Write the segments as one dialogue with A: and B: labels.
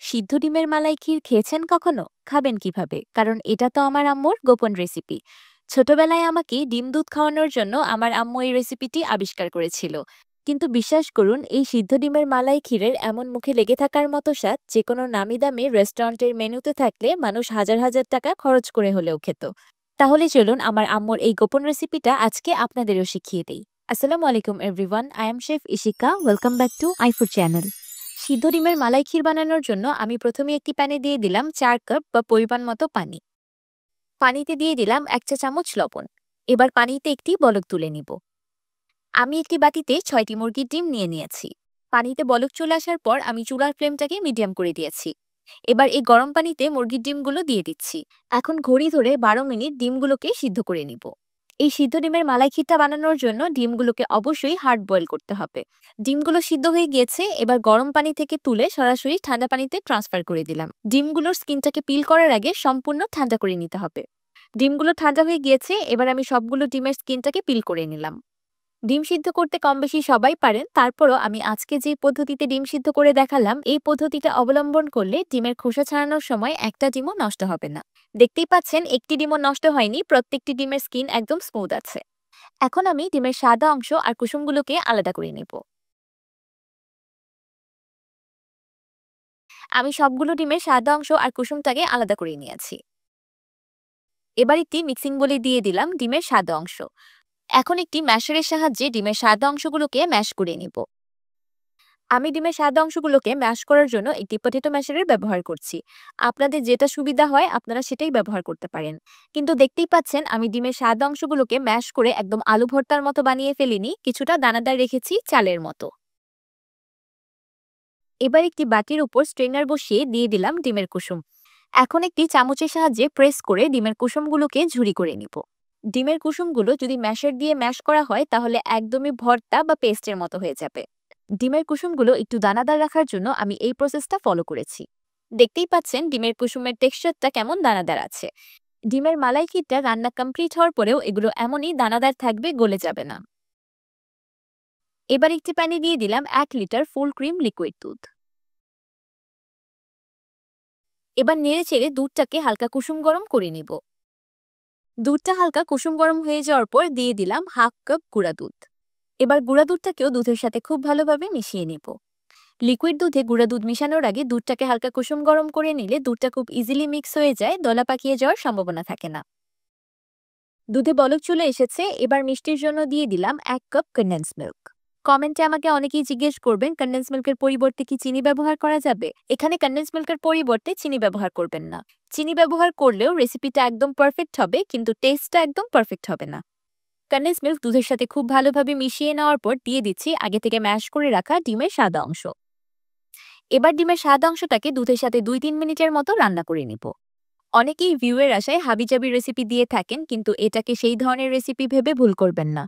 A: সিদ্ধ ডিমের মালাই ক্ষীর খেয়েছেন কখনো? খাবেন কিভাবে? কারণ এটা তো আমার আম্মুর গোপন রেসিপি। ছোটবেলায় আমাকে ডিম দুধ খাওয়ানোর জন্য আমার আম্মু এই রেসিপিটি আবিষ্কার করেছিল। কিন্তু বিশ্বাস করুন, এই সিদ্ধ ডিমের মালাই ক্ষীরের এমন মুখে লেগে থাকার মতো স্বাদ যে কোনো নামি দামি রেস্টুরেন্টের মেনুতে থাকলে মানুষ হাজার হাজার টাকা খরচ করে হলেও খেত। তাহলে চলুন আমার আম্মুর এই গোপন রেসিপিটা আজকে আপনাদেরও শিখিয়ে দেই। আসসালামু আলাইকুম everyone, I am chef Ishika. Welcome back to আইফুড channel. সিদ্ধ ডিমের মালাই ক্ষীর বানানোর জন্য আমি প্রথমে একটি প্যানে দিয়ে দিলাম 4 কাপ বা পরিমাণ মতো পানি। পানিতে দিয়ে দিলাম 1 চা চামচ লবণ। এবার পানিতে একটি বলক তুলে নিব। আমি একটি বাটিতে 6টি মুরগির ডিম নিয়ে নিয়েছি। পানিতে বলক চলে আসার পর আমি চুলার ফ্লেমটাকে মিডিয়াম করে দিয়েছি। এবার এই গরম পানিতে মুরগির ডিমগুলো দিয়ে দিচ্ছি। এখন ঘড়ি ধরে 12 মিনিট ডিমগুলোকে সিদ্ধ করে নিব। এই সিদ্ধ ডিমের মালাই ক্ষীরটা বানানোর জন্য ডিমগুলোকে অবশ্যই হার্ড বয়েল করতে হবে। ডিমগুলো সিদ্ধ হয়ে গিয়েছে, এবার গরম পানি থেকে তুলে সরাসরি ঠান্ডা পানিতে ট্রান্সফার করে দিলাম। ডিমগুলোর স্কিনটাকে পিল করার আগে সম্পূর্ণ ঠান্ডা করে নিতে হবে। ডিমগুলো ঠান্ডা হয়ে গিয়েছে, এবার আমি সবগুলো ডিমের স্কিনটাকে পিল করে নিলাম। ডিম সিদ্ধ করতে কম বেশি সবাই পারেন, তারপরও আমি আজকে যে পদ্ধতিতে ডিম সিদ্ধ করে দেখালাম এই পদ্ধতিটা অবলম্বন করলে ডিমের খোসা ছাড়ানোর সময় একটা ডিমও নষ্ট হবে না। দেখতেই পাচ্ছেন, একটি ডিমও নষ্ট হয়নি, প্রত্যেকটি ডিমের স্কিন একদম স্মুথ আছে। এখন আমি ডিমের সাদা অংশ আর কুসুমগুলোকে আলাদা করে নেব। আমি সবগুলো ডিমের সাদা অংশ আর কুসুমটাকে আলাদা করে নিয়েছি। এবার একটি মিক্সিং বলে দিয়ে দিলাম ডিমের সাদা অংশ। এখন একটি ম্যাশারের সাহায্যে ডিমের সাদা অংশগুলোকে ম্যাশ করে নিব। আমি ডিমের সাদা অংশগুলোকে ম্যাশ করার জন্য একটি পটেটো ম্যাশারের ব্যবহার করছি। আপনাদের যেটা সুবিধা হয় আপনারা সেটাই ব্যবহার করতে পারেন। কিন্তু দেখতেই পাচ্ছেন, আমি ডিমের সাদা অংশগুলোকে ম্যাশ করে একদম আলু ভর্তার মতো বানিয়ে ফেলিনি, কিছুটা দানাদার রেখেছি চালের মতো। এবার একটি বাটির উপর স্ট্রেনার বসিয়ে দিয়ে দিলাম ডিমের কুসুম। এখন একটি চামচের সাহায্যে প্রেস করে ডিমের কুসুমগুলোকে ঝুরি করে নিব। ডিমের কুসুমগুলো যদি ম্যাশার দিয়ে ম্যাশ করা হয় তাহলে একদমই ভর্তা বা পেস্টের মতো হয়ে যাবে। ডিমের কুসুমগুলো একটু দানাদার রাখার জন্য আমি এই প্রসেসটা ফলো করেছি। দেখতেই পাচ্ছেন ডিমের কুসুমের টেক্সচারটা কেমন দানাদার আছে। ডিমের মালাই ক্ষীরটা রান্না কমপ্লিট হওয়ার পরেও এগুলো এমনই দানাদার থাকবে, গলে যাবে না। এবার একটি প্যানে দিয়ে দিলাম 1 লিটার ফুল ক্রিম লিকুইড দুধ। এবার নেড়ে চেড়ে দুধটাকে হালকা কুসুম গরম করে নিব। দুধটা হালকা কুসুম গরম হয়ে যাওয়ার পর দিয়ে দিলাম 1/2 কাপ গুঁড়া দুধ। এবার গুঁড়া দুধটাকেও দুধের সাথে খুব ভালোভাবে মিশিয়ে নিব। লিকুইড দুধে গুঁড়া দুধ মিশানোর আগে দুধটাকে হালকা কুসুম গরম করে নিলে দুধটা খুব ইজিলি মিক্স হয়ে যায়, দলা পাকিয়ে যাওয়ার সম্ভাবনা থাকে না। দুধে বলক চলে এসেছে, এবার মিষ্টির জন্য দিয়ে দিলাম 1 কাপ কনডেন্স মিল্ক। কমেন্টে আমাকে অনেকেই জিজ্ঞেস করবেন কনডেন্স মিল্কের পরিবর্তে কি চিনি ব্যবহার করা যাবে। এখানে কনডেন্স মিল্কের পরিবর্তে চিনি ব্যবহার করবেন না। চিনি ব্যবহার করলেও রেসিপিটা একদম পারফেক্ট হবে, কিন্তু টেস্টটা একদম পারফেক্ট হবে না। কনডেন্স মিল্ক দুধের সাথে খুব ভালোভাবে মিশিয়ে নেওয়ার পর দিয়ে দিচ্ছি আগে থেকে ম্যাশ করে রাখা ডিমের সাদা অংশ। এবার ডিমের সাদা অংশটাকে দুধের সাথে 2-3 মিনিটের মতো রান্না করে নিব। অনেকেই ভিউয়ের আশায় হাবিজাবি রেসিপি দিয়ে থাকেন, কিন্তু এটাকে সেই ধরনের রেসিপি ভেবে ভুল করবেন না।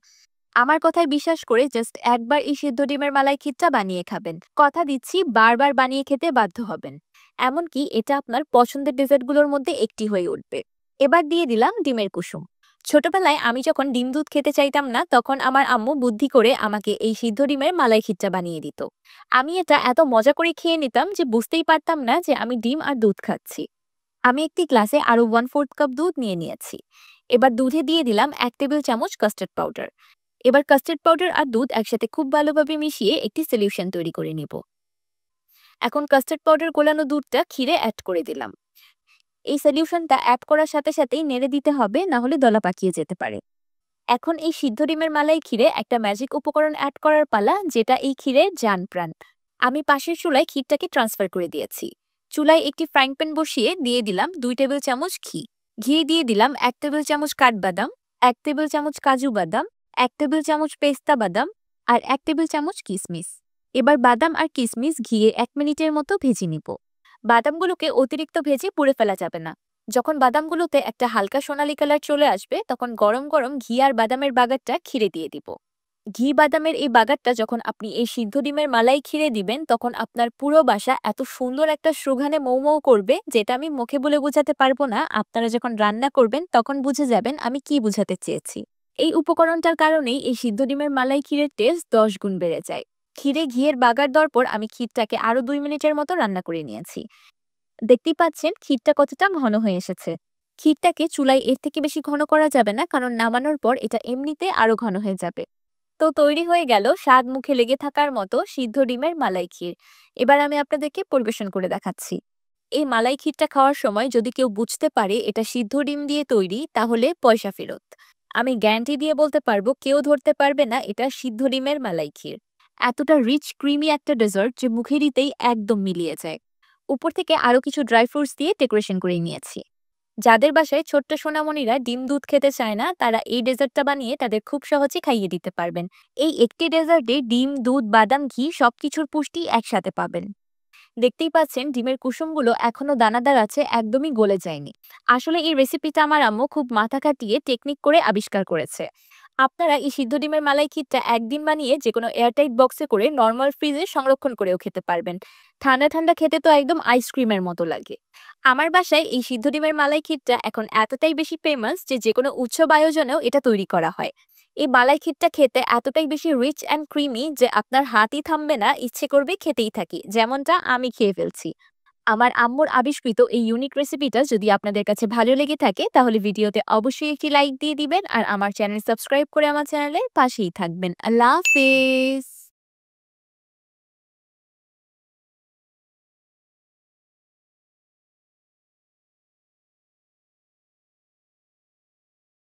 A: আমার কথায় বিশ্বাস করে জাস্ট একবার এই সিদ্ধ ডিমের মালাই ক্ষীরটা বানিয়ে খাবেন, কথা দিচ্ছি বারবার বানিয়ে খেতে বাধ্য হবেন। এমনকি এটা আপনার পছন্দের ডেজার্টগুলোর মধ্যে একটি হয়ে উঠবে। এবার দিয়ে দিলাম ডিমের কুসুম। ছোটবেলায় আমি যখন ডিম দুধ খেতে চাইতাম না, তখন আমার আম্মু বুদ্ধি করে আমাকে এই সিদ্ধ ডিমের মালাই ক্ষীরটা বানিয়ে দিত। আমি এটা এত মজা করে খেয়ে নিতাম যে বুঝতেই পারতাম না যে আমি ডিম আর দুধ খাচ্ছি। আমি একটি গ্লাসে আরো 1/4 কাপ দুধ নিয়ে নিয়েছি। এবার দুধে দিয়ে দিলাম 1 টেবিল চামচ কাস্টার্ড পাউডার। এবার কাস্টার্ড পাউডার আর দুধ একসাথে খুব ভালোভাবে মিশিয়ে একটি সলিউশন তৈরি করে নিব। এখন কাস্টার্ড পাউডার গোলানো দুধটা ক্ষীরে অ্যাড করে দিলাম। এই সলিউশনটা অ্যাড করার সাথে সাথেই নেড়ে দিতে হবে, না হলে দলা পাকিয়ে যেতে পারে। এখন এই সিদ্ধ ডিমের মালাই ক্ষীরে একটা ম্যাজিক উপকরণ অ্যাড করার পালা, যেটা এই ক্ষীরের জান প্রাণ। আমি পাশের চুলায় ক্ষীরটাকে ট্রান্সফার করে দিয়েছি। চুলায় একটি ফ্রাইং প্যান বসিয়ে দিয়ে দিলাম 2 টেবিল চামচ ঘি। ঘি দিয়ে দিলাম 1 টেবিল চামচ কাঠবাদাম, 1 টেবিল চামচ কাজু বাদাম, 1 টেবিল চামচ পেস্তা বাদাম আর 1 টেবিল চামচ কিশমিশ। এবার বাদাম আর কিশমিশ ঘিয়ে 1 মিনিটের মতো ভেজে নিব। বাদামগুলোকে অতিরিক্ত ভেজে পুড়ে ফেলা যাবে না। যখন বাদামগুলোতে একটা হালকা সোনালী কালার চলে আসবে, তখন গরম গরম ঘি আর বাদামের বাগারটা ক্ষীরে দিয়ে দিব। ঘি বাদামের এই বাগারটা যখন আপনি এই সিদ্ধ ডিমের মালাই ক্ষীরে দিবেন, তখন আপনার পুরো বাসা এত সুন্দর একটা সুঘ্রাণে মৌ মৌ করবে, যেটা আমি মুখে বলে বোঝাতে পারবো না। আপনারা যখন রান্না করবেন তখন বুঝে যাবেন আমি কি বোঝাতে চেয়েছি। এই উপকরণটার কারণেই এই সিদ্ধ ডিমের মালাই ক্ষীরের টেস্ট 10 গুণ বেড়ে যায়। ক্ষীরে ঘিয়ের বাগার দেওয়ার পর আমি ক্ষীরটাকে আরো 2 মিনিটের মতো রান্না করে নিয়েছি। দেখতেই পাচ্ছেন ক্ষীরটা কতটা ঘন হয়ে এসেছে। ক্ষীরটাকে চুলায় এর থেকে বেশি ঘন করা যাবে না, কারণ নামানোর পর এটা এমনিতে আরো ঘন হয়ে যাবে। তো তৈরি হয়ে গেল স্বাদ মুখে লেগে থাকার মতো সিদ্ধ ডিমের মালাই ক্ষীর। এবার আমি আপনাদেরকে পরিবেশন করে দেখাচ্ছি। এই মালাই ক্ষীরটা খাওয়ার সময় যদি কেউ বুঝতে পারে এটা সিদ্ধ ডিম দিয়ে তৈরি, তাহলে পয়সা ফেরত। আমি গ্যারান্টি দিয়ে বলতে পারবো কেউ ধরতে পারবে না এটা সিদ্ধ ডিমের মালাই ক্ষীর। এতটা রিচ ক্রিমি একটা ডেজার্ট যে মুখে দিতেই একদম মিলিয়ে যায়। উপর থেকে আরো কিছু ড্রাই ফ্রুটস দিয়ে ডেকোরেশন করে নিয়েছি। যাদের বাসায় ছোট্ট সোনামণিরা ডিম দুধ খেতে চায় না, তারা এই ডেজার্টটা বানিয়ে তাদের খুব সহজে খাইয়ে দিতে পারবেন। এই একটি ডেজার্টে ডিম, দুধ, বাদাম, ঘি সবকিছুর পুষ্টি একসাথে পাবেন। দেখতেই পাচ্ছেন ডিমের কুসুমগুলো এখনো দানাদার আছে, একদমই গলে যায়নি। আসলে এই রেসিপিটা আমার আম্মু খুব মাথা খাটিয়ে টেকনিক করে আবিষ্কার করেছে। আপনারা এই সিদ্ধ ডিমের মালাই ক্ষীরটা একদিন বানিয়ে যেকোনো এয়ারটাইট বক্সে করে নরমাল ফ্রিজে সংরক্ষণ করেও খেতে পারবেন। ঠান্ডা ঠান্ডা খেতে তো একদম আইসক্রিমের মতো লাগে। আমার বাসায় এই সিদ্ধ ডিমের মালাই ক্ষীরটা এখন এতটাই বেশি ফেমাস যে যেকোনো উৎসব আয়োজনেও এটা তৈরি করা হয়। এই মালাই ক্ষীরটা খেতে এতটাই বেশি রিচ অ্যান্ড ক্রিমি যে আপনার হাতই থামবে না, ইচ্ছে করবে খেতেই থাকি, যেমনটা আমি খেয়ে ফেলছি। আমার আম্মুর আবিষ্কৃত এই ইউনিক রেসিপিটা যদি আপনাদের কাছে ভালো লেগে থাকে তাহলে ভিডিওতে অবশ্যই একটি লাইক দিয়ে দিবেন আর আমার চ্যানেল সাবস্ক্রাইব করে আমার চ্যানেলের পাশেই থাকবেন। আল্লাহ হাফেজ।